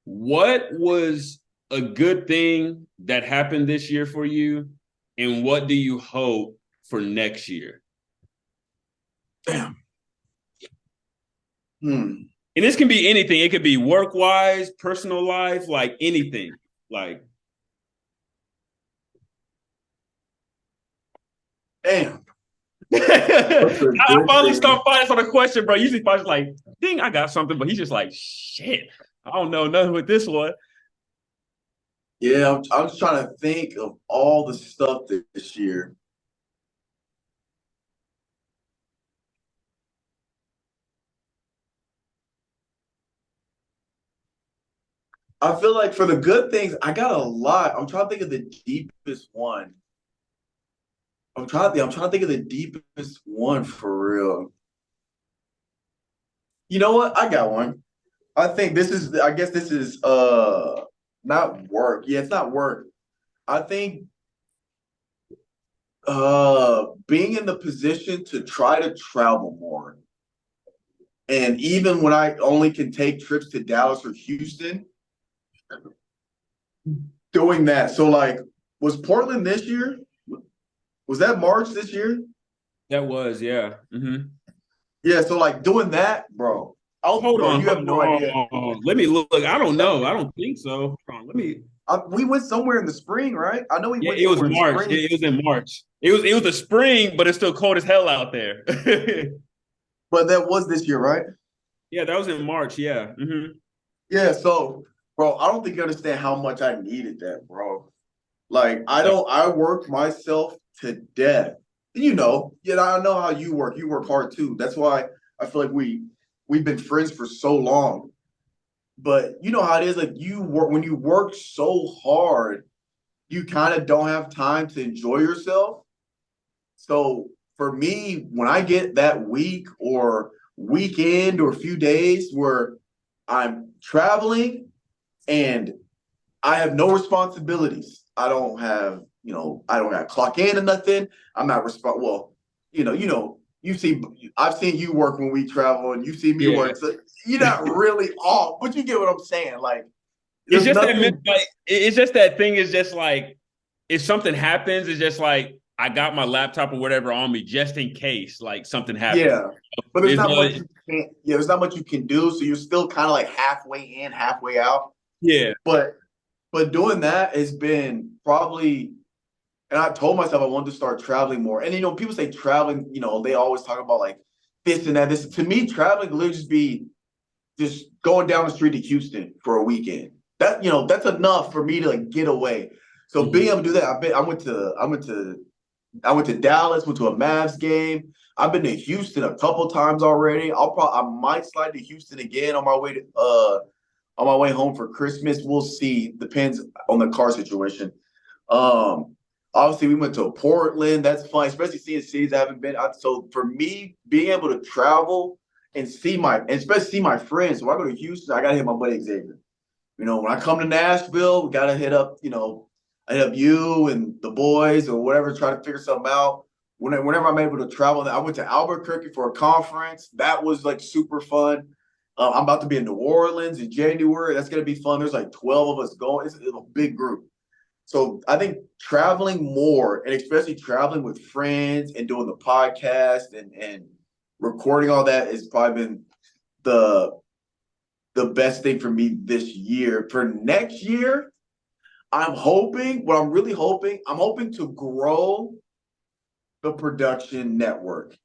What was a good thing that happened this year for you, and what do you hope for next year? Damn. Hmm. And this can be anything. It could be work wise, personal life, like anything. Like, Damn. What's a I good finally thing? start finding on a question, bro. Usually, I was like, "Ding, I got something," but he's just like, "Shit, I don't know nothing with this one." Yeah, I'm just trying to think of all the stuff this year. I feel like for the good things, I got a lot. I'm trying to think of the deepest one. I'm trying to think of the deepest one for real. You know what? I got one. I guess this is not work. Yeah, it's not work. I think being in the position to try to travel more. And even when I only can take trips to Dallas or Houston, doing that. So like was Portland this year? Was that March this year? That was, yeah. Mm-hmm. Yeah, so like doing that, bro. Hold Bro, on, you have hold no idea. on. Let me look. I don't know. I don't think so. Hold on. Let me. We went somewhere in the spring, right? I know we Yeah, went it was somewhere in the March. spring. It was in March. It was the spring, but it's still cold as hell out there. But that was this year, right? Yeah, that was in March. Yeah. Mm-hmm. Yeah, so bro, I don't think you understand how much I needed that, bro. Like I work myself to death. You know, yet I know how you work. You work hard too. That's why I feel like we've been friends for so long. But you know how it is, like you work when you work so hard, you kind of don't have time to enjoy yourself. So for me, when I get that week or weekend or a few days where I'm traveling and I have no responsibilities. I don't have clock in or nothing. I'm not well, you see, I've seen you work when we travel and you see me Yeah. work. So you're not really off, but you get what I'm saying. Like It's there's just nothing. it's just that thing is just like if something happens, it's just like I got my laptop or whatever on me just in case like something happens. Yeah. But there's There's not no much there's not much you can do. So you're still kind of like halfway in, halfway out. yeah. But doing that has been probably, and I told myself I wanted to start traveling more. And people say traveling, they always talk about like this and that. This to me, traveling could literally just be just going down the street to Houston for a weekend. That's enough for me to like get away. So being Mhm. able to do that, I went to Dallas, went to a Mavs game. I've been to Houston a couple times already. I might slide to Houston again on my way home for Christmas. We'll see. Depends on the car situation. Um, Obviously we went to Portland. That's fun, especially seeing cities I haven't been. So for me, being able to travel and especially see my friends. When I go to Houston, I gotta hit my buddy Xavier. When I come to Nashville, we gotta hit up. I hit up you and the boys or whatever, try to figure something out. Whenever I'm able to travel, I went to Albuquerque for a conference. That was like super fun. I'm about to be in New Orleans in January. That's gonna be fun. There's like 12 of us going. It's a big group. So I think traveling more and especially traveling with friends and doing the podcast and recording all that has probably been the best thing for me this year. For next year, I'm hoping to grow the production network.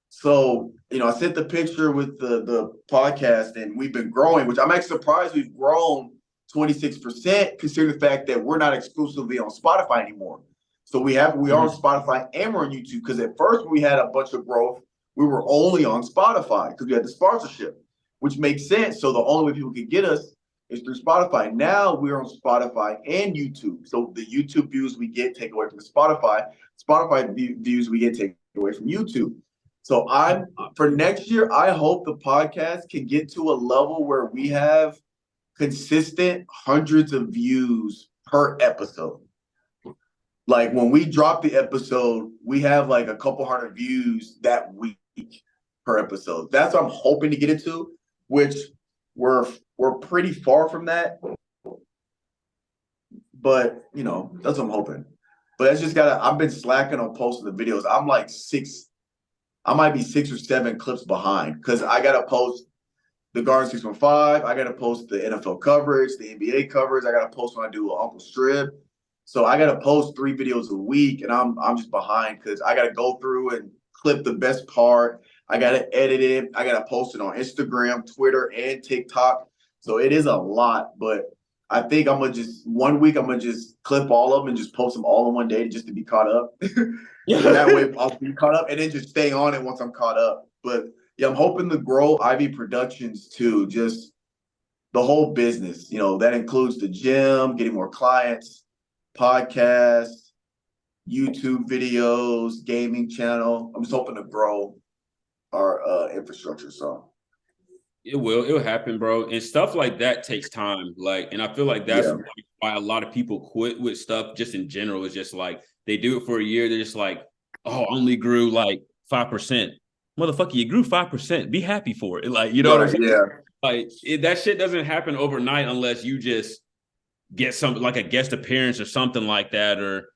So, I sent the picture with the podcast and we've been growing, which I'm actually surprised we've grown 26%, considering the fact that we're not exclusively on Spotify anymore. So we are on Spotify and we're on YouTube because at first we had a bunch of growth. We were only on Spotify because we had the sponsorship, which makes sense. So the only way people could get us is through Spotify. Now we're on Spotify and YouTube. So the YouTube views we get take away from the Spotify views we get take away from YouTube. So for next year, I hope the podcast can get to a level where we have consistent hundreds of views per episode. Like when we drop the episode, we have like a couple hundred views that week per episode. That's what I'm hoping to get it to, which we're pretty far from that. But that's what I'm hoping. But that's just I've been slacking on posting the videos. I might be 6 or 7 clips behind because I gotta post the Garden 615. I gotta post the NFL coverage, the NBA coverage. I gotta post when I do Uncle Strib. So I gotta post 3 videos a week, and I'm just behind because I gotta go through and clip the best part. I gotta edit it. I gotta post it on Instagram, Twitter, and TikTok. So it is a lot, but I think one week I'm gonna just clip all of them and just post them all in one day just to be caught up. That way I'll be caught up and then just stay on it once I'm caught up. But yeah, I'm hoping to grow Ivy Productions too, just the whole business. That includes the gym, getting more clients, podcasts, YouTube videos, gaming channel. I'm just hoping to grow our infrastructure. So It'll happen, bro. And stuff like that takes time. Like, and I feel like that's yeah, why a lot of people quit with stuff just in general. It's just like they do it for a year, they're just like, oh, I only grew like 5%. Motherfucker, you grew 5%. Be happy for it. Like, you know what I'm right, saying? yeah, Like that shit doesn't happen overnight unless you just get something like a guest appearance or something like that, or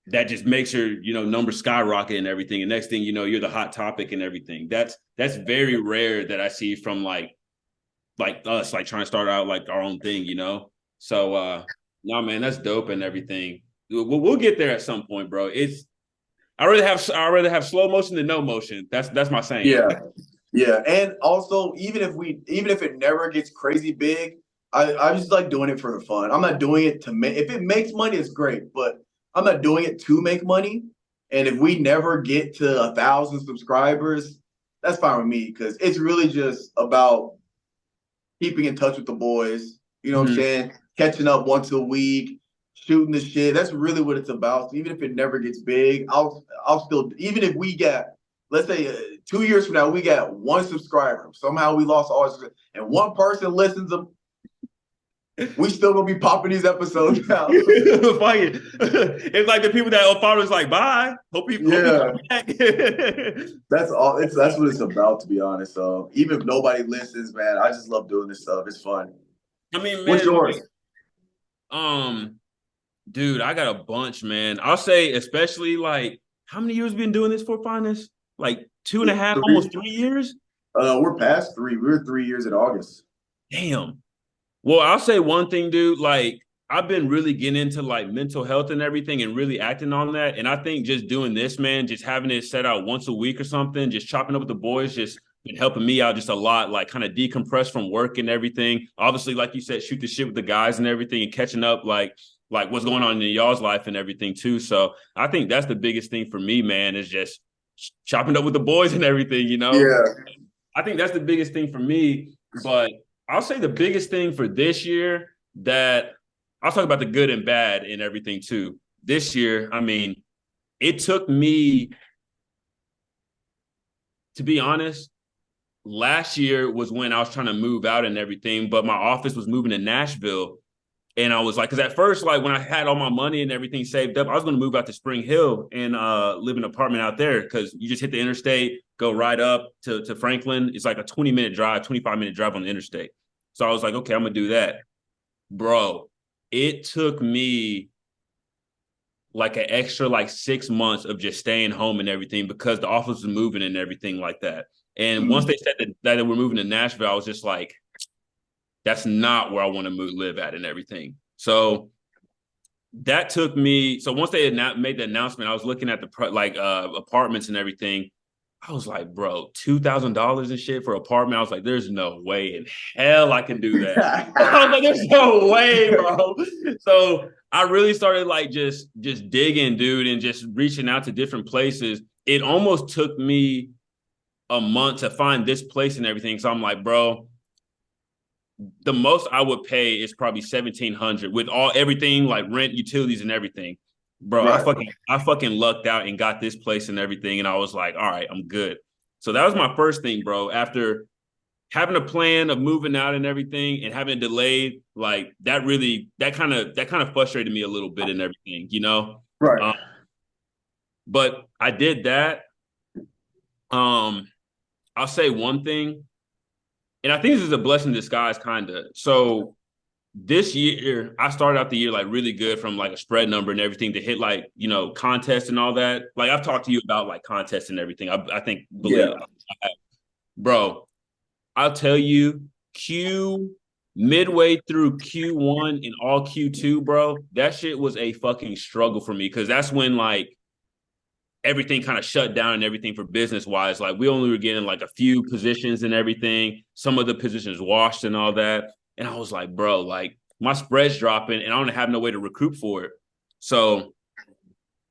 that just makes your numbers skyrocket and everything. And next thing you know, you're the hot topic and everything. That's very rare that I see from like us like trying to start out like our own thing, So no, man, that's dope and everything. We'll get there at some point, bro. I'd rather have slow motion than no motion. That's my saying. yeah, yeah. And also, even if it never gets crazy big, I just like doing it for the fun. I'm not doing it to make. If it makes money, it's great, but I'm not doing it to make money. And if we never get to 1,000 subscribers, that's fine with me because it's really just about keeping in touch with the boys. You know what I'm saying? Catching up once a week, shooting the shit. That's really what it's about. So even if it never gets big, I'll still, even if we get, let's say 2 years from now, we got 1 subscriber. Somehow we lost all, and 1 person listens to, we still gonna be popping these episodes out. It's like the people that follow is like, bye. Hope you come back. That's all. That's what it's about, to be honest. So even if nobody listens, man, I just love doing this stuff. It's fun. I mean, man, what's yours? Dude, I got a bunch, man. I'll say, especially like, how many years been doing this for Finis? Like 2.5, almost 3 years. We're past 3. We were 3 years in August. Damn. Well, I'll say one thing, dude. Like, I've been really getting into like mental health and everything and really acting on that. And I think just doing this, man, just having it set out once a week or something, just chopping up with the boys, just been helping me out just a lot, like kind of decompress from work and everything. Obviously, like you said, shoot the shit with the guys and everything and catching up like what's going on in y'all's life and everything too. So I think that's the biggest thing for me, man, is just chopping up with the boys and everything, you know? Yeah. I think that's the biggest thing for me. But I'll say the biggest thing for this year that I'll talk about the good and bad and everything too. This year, I mean, it took me, to be honest, last year was when I was trying to move out and everything, but my office was moving to Nashville. And I was like, because at first, like when I had all my money and everything saved up, I was going to move out to Spring Hill and live in an apartment out there because you just hit the interstate, go right up to Franklin. It's like a 20-minute drive, 25-minute drive on the interstate. So I was like, okay, I'm going to do that. Bro, it took me like an extra like 6 months of just staying home and everything because the office was moving and everything like that. And once they said that they were moving to Nashville, I was just like, that's not where I want to live at and everything. So that took me. So once they had made the announcement, I was looking at the apartments and everything. I was like, bro, $2,000 and shit for an apartment. I was like, there's no way in hell I can do that. I was like, there's no way, bro. So I really started like just digging, dude, and just reaching out to different places. It almost took me a month to find this place and everything. So I'm like, bro, the most I would pay is probably $1,700 with everything like rent, utilities, and everything. Bro, right. I fucking lucked out and got this place and everything, and I was like, all right, I'm good. So that was my first thing, bro. After having a plan of moving out and everything and having it delayed, like that kind of frustrated me a little bit and everything, you know? Right. But I did that. I'll say one thing. And I think this is a blessing in disguise, kind of. So this year, I started out the year like really good from like a spread number and everything to hit like, you know, contests and all that. Like I've talked to you about like contests and everything. I think, bro, I'll tell you, midway through Q1 and all Q2, bro, that shit was a fucking struggle for me because that's when like everything kind of shut down and everything for business wise. Like we only were getting like a few positions and everything. Some of the positions washed and all that. And I was like, bro, like my spread's dropping and I don't have no way to recruit for it. So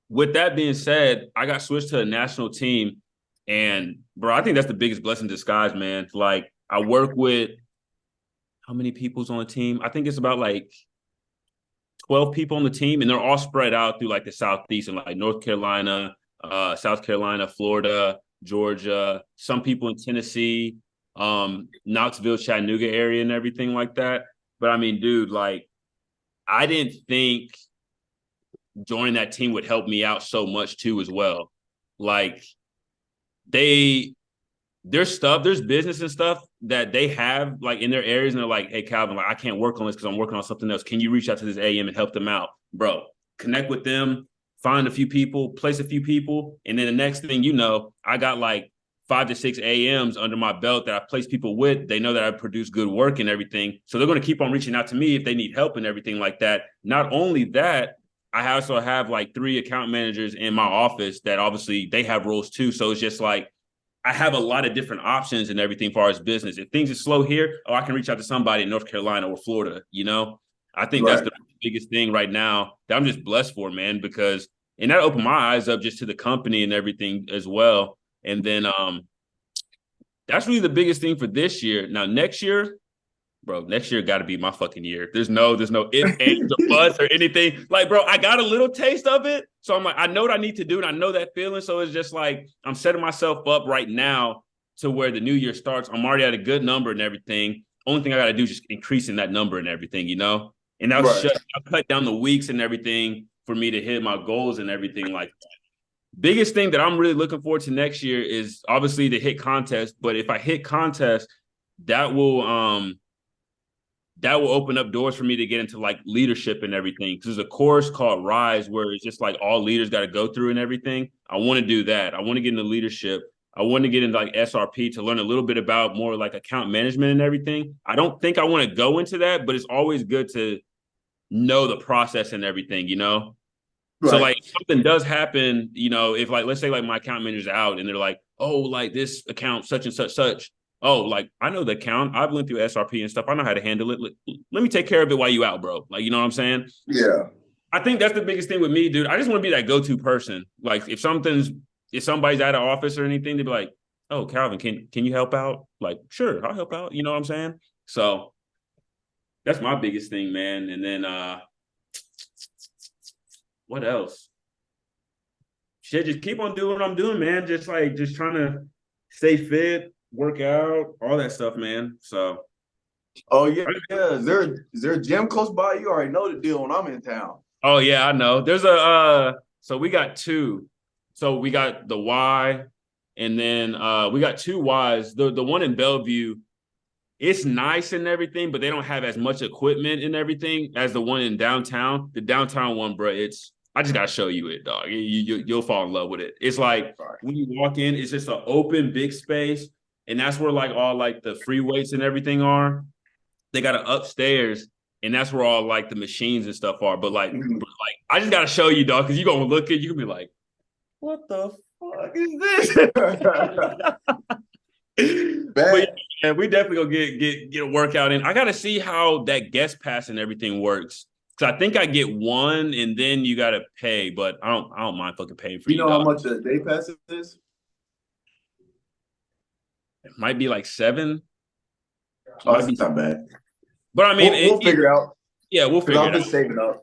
with that being said, I got switched to a national team. And bro, I think that's the biggest blessing in disguise, man. Like I work with how many people's on the team? I think it's about like 12 people on the team, and they're all spread out through like the Southeast and like North Carolina, South Carolina, Florida, Georgia, some people in Tennessee, Knoxville, Chattanooga area and everything like that. But I mean, dude, like I didn't think joining that team would help me out so much too as well. Like there's business and stuff that they have like in their areas and they're like, hey, Calvin, like I can't work on this because I'm working on something else. Can you reach out to this AM and help them out? Bro, connect with them, find a few people, place a few people. And then the next thing you know, I got like 5 to 6 AMs under my belt that I place people with. They know that I produce good work and everything. So they're going to keep on reaching out to me if they need help and everything like that. Not only that, I also have like 3 account managers in my office that obviously they have roles too. So it's just like, I have a lot of different options and everything as far as business. If things are slow here, I can reach out to somebody in North Carolina or Florida, you know? I think that's the biggest thing right now that I'm just blessed for, man, because and that opened my eyes up just to the company and everything as well. And then that's really the biggest thing for this year. Now, next year, bro, next year got to be my fucking year. There's no if, ands, or buts or anything. Like, bro, I got a little taste of it. So I'm like, I know what I need to do. And I know that feeling. So it's just like, I'm setting myself up right now to where the new year starts. I'm already at a good number and everything. Only thing I got to do is just increasing that number and everything, you know? And I'll cut down the weeks and everything for me to hit my goals and everything like that. Biggest thing that I'm really looking forward to next year is obviously to hit contest. But if I hit contest, that will open up doors for me to get into like leadership and everything. Because there's a course called Rise where it's just like all leaders got to go through and everything. I want to do that. I want to get into leadership. I want to get into like SRP to learn a little bit about more like account management and everything. I don't think I want to go into that, but it's always good to know the process and everything, you know? Right. So like if something does happen, you know, if like, let's say like my account manager's out and they're like, oh, like this account, such and such. Oh, like I know the account. I've went through SRP and stuff. I know how to handle it. Let me take care of it while you out, bro. Like, you know what I'm saying? Yeah. I think that's the biggest thing with me, dude. I just want to be that go-to person. Like if somebody's out of office or anything, they'd be like, oh, Calvin, can you help out? Like, sure, I'll help out. You know what I'm saying? So that's my biggest thing, man. And then what else? Shit, just keep on doing what I'm doing, man. Just trying to stay fit, work out, all that stuff, man. So oh yeah. Is there a gym close by? You already know the deal when I'm in town. Oh yeah, I know. There's so we got two. So we got the Y, and then we got two Ys. The one in Bellevue, it's nice and everything, but they don't have as much equipment and everything as the one in downtown. The downtown one, bro, I just gotta show you it, dog. You'll fall in love with it. It's like when you walk in, it's just an open big space, and that's where like all like the free weights and everything are. They got an upstairs, and that's where all like the machines and stuff are. But like, I just gotta show you, dog, because you're gonna look at you can be like, what the fuck is this? But yeah, we definitely gonna get a workout in. I gotta see how that guest pass and everything works. Cause I think I get one and then you gotta pay, but I don't mind fucking paying for you. Know how much a day pass is? It might be like $7. Oh, that's not bad. But I mean, we'll figure it out. Yeah, we'll figure it out. I've been saving up.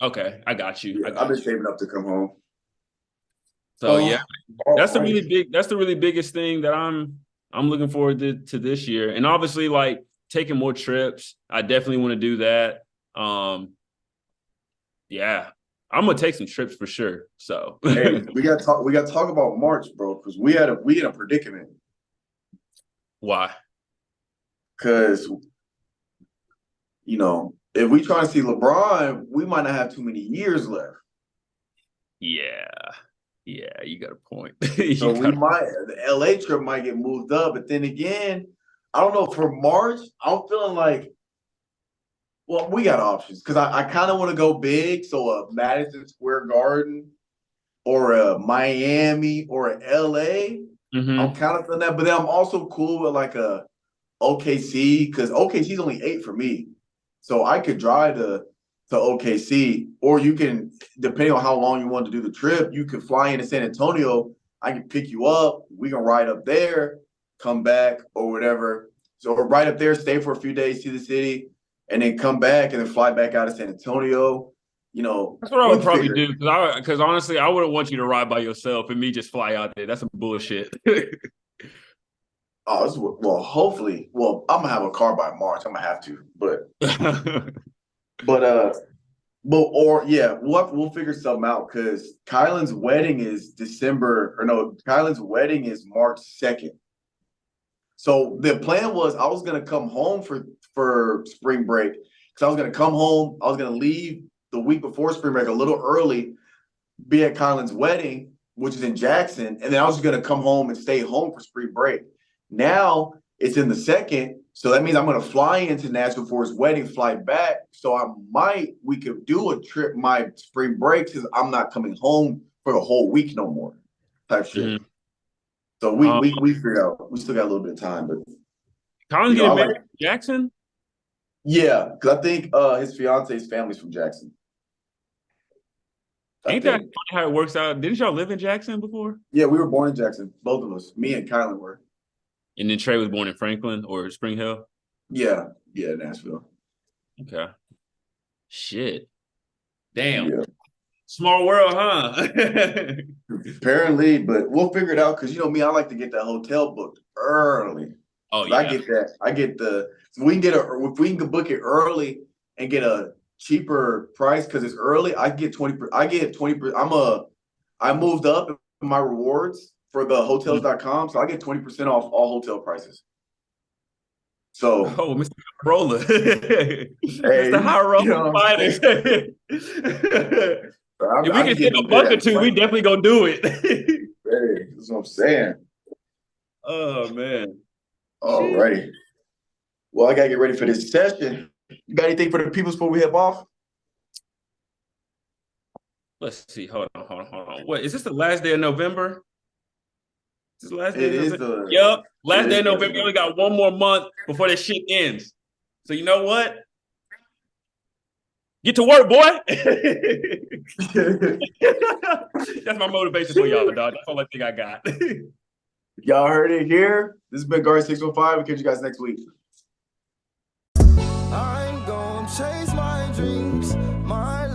Okay, I got you. I've been saving up to come home. So yeah, that's the really biggest thing that I'm looking forward to this year. And obviously, like taking more trips. I definitely want to do that. Yeah, I'm gonna take some trips for sure. So hey, we got to talk about March, bro, because we in a predicament. Why? Because you know, if we try to see LeBron, we might not have too many years left. Yeah, you got a point. So the LA trip might get moved up, but then again, I don't know. For March, I'm feeling like, well, we got options because I kind of want to go big. So a Madison Square Garden or a Miami or a LA. Mm-hmm. I'm kind of feeling that, but then I'm also cool with like a OKC because OKC's only 8 for me. So I could drive to OKC, or you can, depending on how long you want to do the trip, you could fly into San Antonio. I can pick you up. We can ride up there, come back, or whatever. So we're right up there, stay for a few days, see the city, and then come back and then fly back out of San Antonio. You know, that's what I would probably do because honestly, I wouldn't want you to ride by yourself and me just fly out there. That's some bullshit. Well, hopefully. Well, I'm gonna have a car by March. I'm gonna have to, but we'll figure something out because Kylan's wedding is Kylan's wedding is March 2nd. So the plan was I was gonna come home for spring break because I was gonna come home. I was gonna leave the week before spring break a little early, be at Kylan's wedding, which is in Jackson, and then I was just gonna come home and stay home for spring break. Now it's in the 2nd, so that means I'm going to fly into Nashville for his wedding, fly back. So we could do a trip my spring break because I'm not coming home for the whole week no more, type shit. Mm-hmm. So we figured out we still got a little bit of time, but Colin's getting married to Jackson. Yeah, because I think his fiance's family's from Jackson. Ain't that funny how it works out? Didn't y'all live in Jackson before? Yeah, we were born in Jackson, both of us. Me and Kylan were. And then Trey was born in Franklin or Spring Hill? Yeah, Nashville. Okay. Shit. Damn. Yeah, Small world, huh? apparently, but we'll figure it out because you know me, I like to get that hotel booked early. Oh 'Cause yeah. I get the so we can get if we can book it early and get a cheaper price because it's early. I get 20. I get 20. I moved up in my rewards for the hotels.com, so I get 20% off all hotel prices. So Oh, Mr. Roller. Mr. hey, High you Roller know what I'm Finest. saying? If we I can be save getting a them buck good or at two, we price. definitely gonna do it. Hey, that's what I'm saying. Oh man. All Shit. righty. Well, I gotta get ready for this session. You got anything for the people before we head off? Let's see. Hold on. What is this the last day of November? Is this the last day It of is November? the Yep. it Last day is of November. You only got one more month before this shit ends. So you know what? Get to work, boy. That's my motivation for y'all, dog. That's all I think I got. Y'all heard it here. This has been Guard 615. We'll catch you guys next week. I'm gonna chase my dreams, my